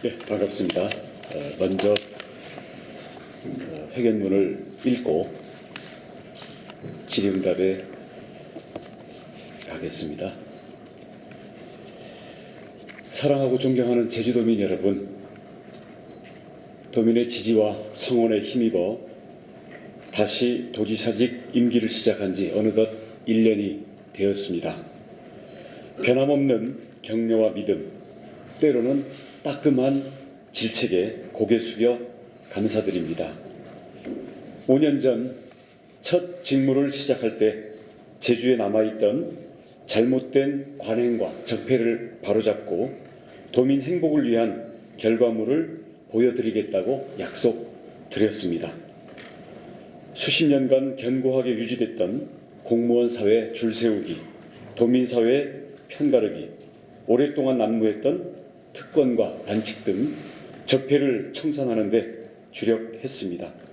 네, 반갑습니다. 먼저 회견문을 읽고 질의응답에 가겠습니다. 사랑하고 존경하는 제주도민 여러분, 도민의 지지와 성원에 힘입어 다시 도지사직 임기를 시작한 지 어느덧 1년이 되었습니다. 변함없는 격려와 믿음, 때로는 따끔한 질책에 고개 숙여 감사드립니다. 5년 전 첫 직무를 시작할 때 제주에 남아있던 잘못된 관행과 적폐를 바로잡고 도민 행복을 위한 결과물을 보여드리겠다고 약속드렸습니다. 수십 년간 견고하게 유지됐던 공무원 사회 줄 세우기, 도민 사회 편가르기, 오랫동안 난무했던 특권과 반칙 등 적폐를 청산하는 데 주력했습니다.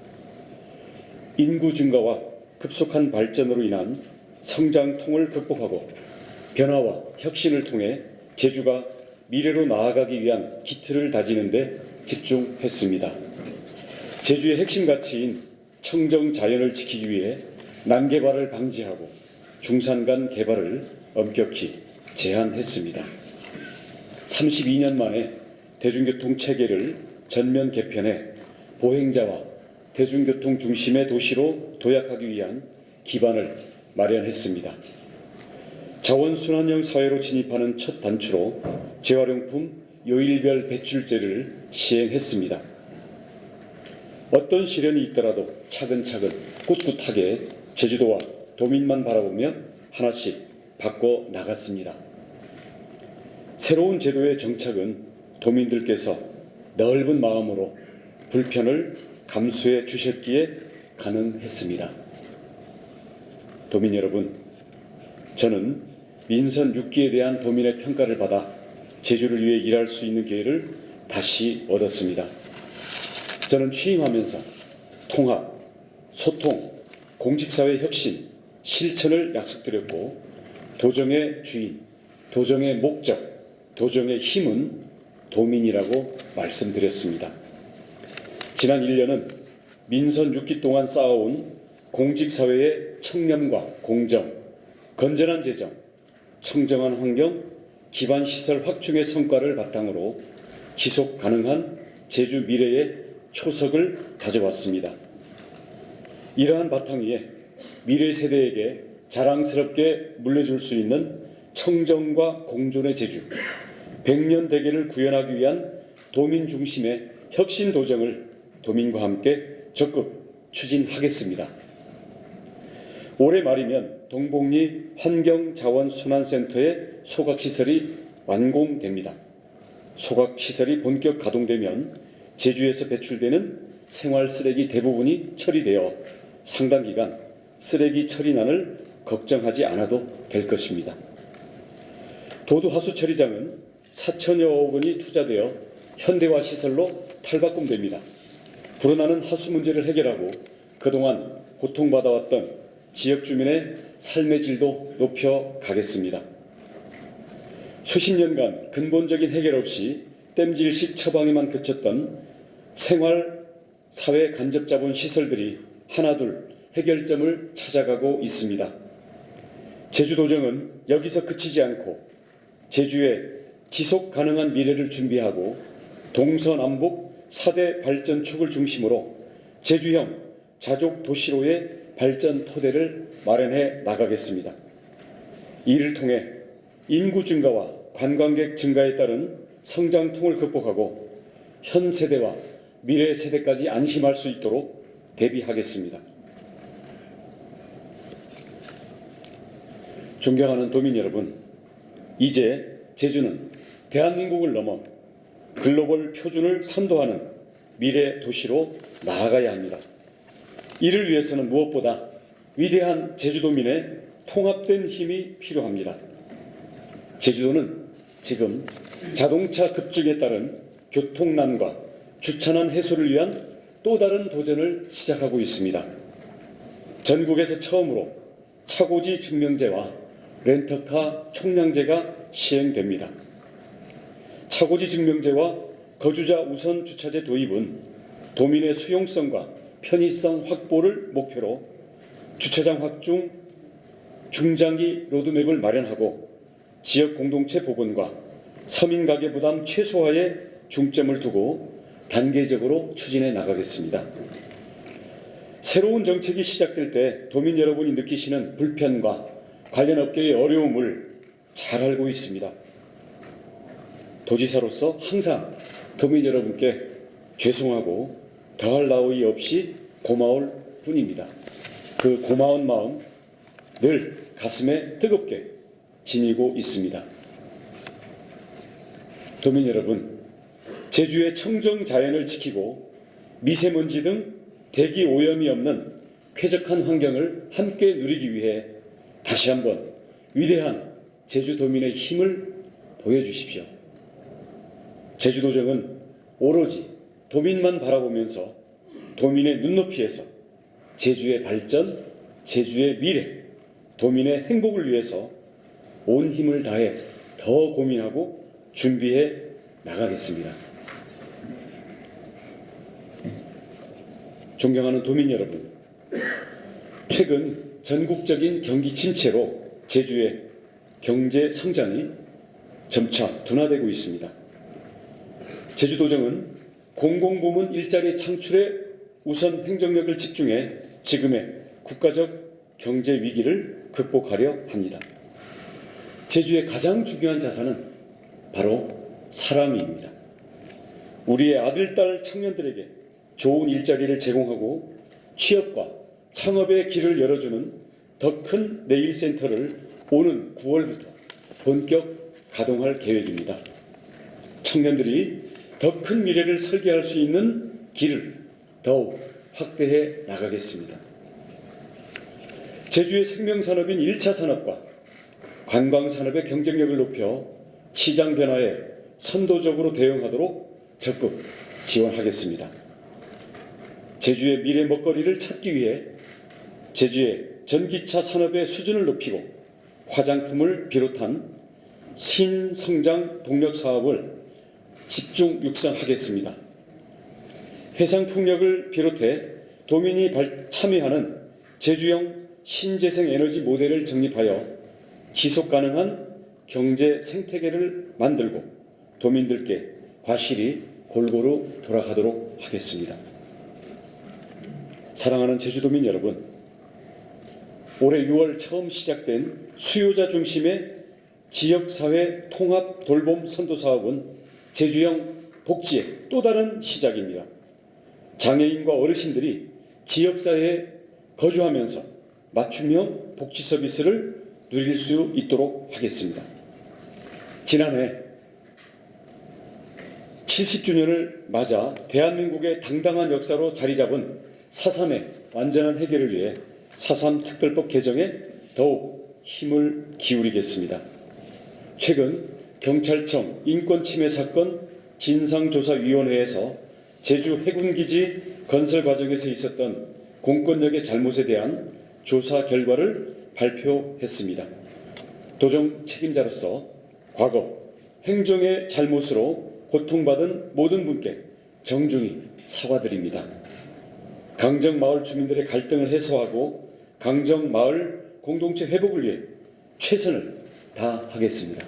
인구 증가와 급속한 발전으로 인한 성장통을 극복하고 변화와 혁신을 통해 제주가 미래로 나아가기 위한 기틀을 다지는 데 집중했습니다. 제주의 핵심 가치인 청정 자연을 지키기 위해 난개발을 방지하고 중산간 개발을 엄격히 제한했습니다. 32년 만에 대중교통 체계를 전면 개편해 보행자와 대중교통 중심의 도시로 도약하기 위한 기반을 마련했습니다. 자원순환형 사회로 진입하는 첫 단추로 재활용품 요일별 배출제를 시행했습니다. 어떤 시련이 있더라도 차근차근 꿋꿋하게 제주도와 도민만 바라보며 하나씩 바꿔 나갔습니다. 새로운 제도의 정착은 도민들께서 넓은 마음으로 불편을 감수해 주셨기에 가능했습니다. 도민 여러분, 저는 민선 6기에 대한 도민의 평가를 받아 제주를 위해 일할 수 있는 기회를 다시 얻었습니다. 저는 취임하면서 통합, 소통, 공직사회 혁신, 실천을 약속드렸고 도정의 주인, 도정의 목적, 도정의 힘은 도민이라고 말씀드렸습니다. 지난 1년은 민선 6기 동안 쌓아온 공직사회의 청렴과 공정, 건전한 재정, 청정한 환경, 기반시설 확충의 성과를 바탕으로 지속 가능한 제주 미래의 초석을 다져왔습니다. 이러한 바탕 위에 미래 세대에게 자랑스럽게 물려줄 수 있는 청정과 공존의 제주, 100년 대계를 구현하기 위한 도민 중심의 혁신 도정을 도민과 함께 적극 추진하겠습니다. 올해 말이면 동복리 환경자원순환센터의 소각시설이 완공됩니다. 소각시설이 본격 가동되면 제주에서 배출되는 생활쓰레기 대부분이 처리되어 상당 기간 쓰레기 처리난을 걱정하지 않아도 될 것입니다. 도두하수 처리장은 4천여억 원이 투자되어 현대화 시설로 탈바꿈됩니다. 불어나는 하수 문제를 해결하고 그동안 고통받아왔던 지역 주민의 삶의 질도 높여가겠습니다. 수십 년간 근본적인 해결 없이 땜질식 처방에만 그쳤던 생활, 사회 간접자본 시설들이 하나둘 해결점을 찾아가고 있습니다. 제주도정은 여기서 그치지 않고 제주의 지속 가능한 미래를 준비하고 동서남북 4대 발전축을 중심으로 제주형 자족 도시로의 발전 토대를 마련해 나가겠습니다. 이를 통해 인구 증가와 관광객 증가에 따른 성장통을 극복하고 현 세대와 미래 세대까지 안심할 수 있도록 대비하겠습니다. 존경하는 도민 여러분, 이제 제주는 대한민국을 넘어 글로벌 표준을 선도하는 미래 도시로 나아가야 합니다. 이를 위해서는 무엇보다 위대한 제주도민의 통합된 힘이 필요합니다. 제주도는 지금 자동차 급증에 따른 교통난과 주차난 해소를 위한 또 다른 도전을 시작하고 있습니다. 전국에서 처음으로 차고지 증명제와 렌터카 총량제가 시행됩니다. 차고지 증명제와 거주자 우선 주차제 도입은 도민의 수용성과 편의성 확보를 목표로 주차장 확충 중장기 로드맵을 마련하고 지역 공동체 복원과 서민 가계 부담 최소화에 중점을 두고 단계적으로 추진해 나가겠습니다. 새로운 정책이 시작될 때 도민 여러분이 느끼시는 불편과 관련 업계의 어려움을 잘 알고 있습니다. 도지사로서 항상 도민 여러분께 죄송하고 더할 나위 없이 고마울 뿐입니다. 그 고마운 마음 늘 가슴에 뜨겁게 지니고 있습니다. 도민 여러분, 제주의 청정 자연을 지키고 미세먼지 등 대기 오염이 없는 쾌적한 환경을 함께 누리기 위해 다시 한번 위대한 제주도민의 힘을 보여주십시오. 제주도정은 오로지 도민만 바라보면서 도민의 눈높이에서 제주의 발전, 제주의 미래, 도민의 행복을 위해서 온 힘을 다해 더 고민하고 준비해 나가겠습니다. 존경하는 도민 여러분, 최근 전국적인 경기 침체로 제주의 경제 성장이 점차 둔화되고 있습니다. 제주도정은 공공부문 일자리 창출에 우선 행정력을 집중해 지금의 국가적 경제 위기를 극복하려 합니다. 제주의 가장 중요한 자산은 바로 사람입니다. 우리의 아들, 딸 청년들에게 좋은 일자리를 제공하고 취업과 창업의 길을 열어주는 더 큰 내일센터를 오는 9월부터 본격 가동할 계획입니다. 청년들이 더 큰 미래를 설계할 수 있는 길을 더욱 확대해 나가겠습니다. 제주의 생명산업인 1차 산업과 관광산업의 경쟁력을 높여 시장 변화에 선도적으로 대응하도록 적극 지원하겠습니다. 제주의 미래 먹거리를 찾기 위해 제주의 전기차 산업의 수준을 높이고 화장품을 비롯한 신성장 동력 사업을 집중 육성하겠습니다. 해상풍력을 비롯해 도민이 참여하는 제주형 신재생 에너지 모델을 정립하여 지속가능한 경제 생태계를 만들고 도민들께 과실이 골고루 돌아가도록 하겠습니다. 사랑하는 제주도민 여러분, 올해 6월 처음 시작된 수요자 중심의 지역사회 통합 돌봄 선도사업은 제주형 복지의 또 다른 시작입니다. 장애인과 어르신들이 지역사회에 거주하면서 맞춤형 복지 서비스를 누릴 수 있도록 하겠습니다. 지난해 70주년을 맞아 대한민국의 당당한 역사로 자리 잡은 4.3의 완전한 해결을 위해 4.3 특별법 개정에 더욱 힘을 기울이겠습니다. 최근 경찰청 인권침해 사건 진상조사위원회에서 제주 해군기지 건설 과정에서 있었던 공권력의 잘못에 대한 조사 결과를 발표했습니다. 도정 책임자로서 과거 행정의 잘못으로 고통받은 모든 분께 정중히 사과드립니다. 강정마을 주민들의 갈등을 해소하고 강정마을 공동체 회복을 위해 최선을 다하겠습니다.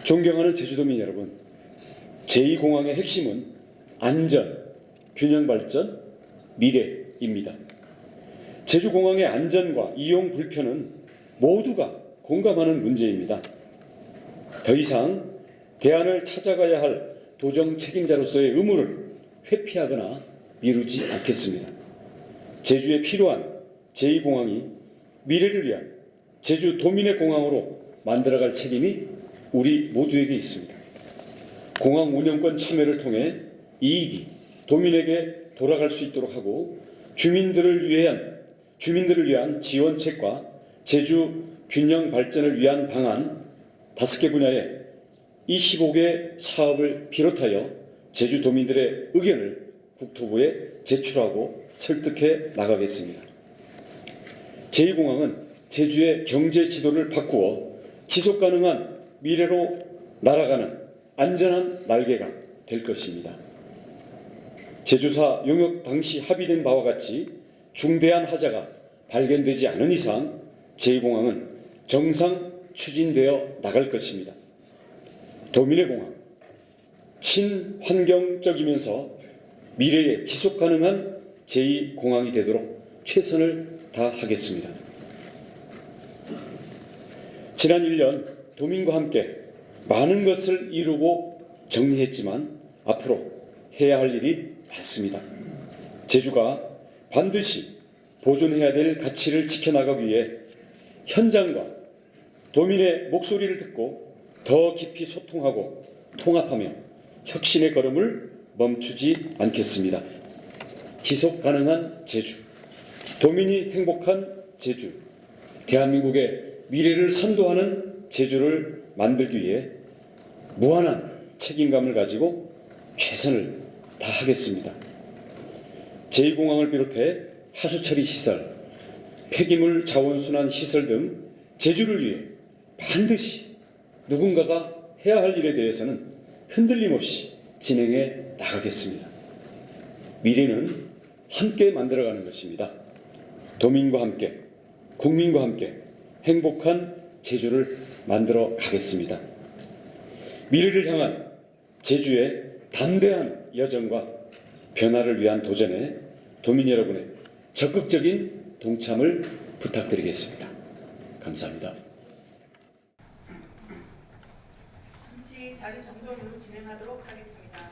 존경하는 제주도민 여러분, 제2공항의 핵심은 안전, 균형발전, 미래입니다. 제주공항의 안전과 이용 불편은 모두가 공감하는 문제입니다. 더 이상 대안을 찾아가야 할 도정 책임자로서의 의무를 회피하거나 미루지 않겠습니다. 제주에 필요한 제2공항이 미래를 위한 제주 도민의 공항으로 만들어갈 책임이 우리 모두에게 있습니다. 공항 운영권 참여를 통해 이익이 도민에게 돌아갈 수 있도록 하고 주민들을 위한 지원책과 제주 균형 발전을 위한 방안 5개 분야의 25개 사업을 비롯하여 제주 도민들의 의견을 국토부에 제출하고 설득해 나가겠습니다. 제2공항은 제주의 경제 지도를 바꾸어 지속가능한 미래로 날아가는 안전한 날개가 될 것입니다. 제주사 용역 당시 합의된 바와 같이 중대한 하자가 발견되지 않은 이상 제2공항은 정상 추진되어 나갈 것입니다. 도민의 공항, 친환경적이면서 미래에 지속 가능한 제2공항이 되도록 최선을 다하겠습니다. 지난 1년 도민과 함께 많은 것을 이루고 정리했지만 앞으로 해야 할 일이 많습니다. 제주가 반드시 보존해야 될 가치를 지켜나가기 위해 현장과 도민의 목소리를 듣고 더 깊이 소통하고 통합하며 혁신의 걸음을 멈추지 않겠습니다. 지속 가능한 제주, 도민이 행복한 제주, 대한민국의 미래를 선도하는 제주를 만들기 위해 무한한 책임감을 가지고 최선을 다하겠습니다. 제2공항을 비롯해 하수처리 시설, 폐기물 자원순환 시설 등 제주를 위해 반드시 누군가가 해야 할 일에 대해서는 흔들림 없이 진행해 나가겠습니다. 미래는 함께 만들어가는 것입니다. 도민과 함께, 국민과 함께 행복한 제주를 만들어 가겠습니다. 미래를 향한 제주의 담대한 여정과 변화를 위한 도전에 도민 여러분의 적극적인 동참을 부탁드리겠습니다. 감사합니다. 잠시 자리 정돈 후 진행하도록 하겠습니다.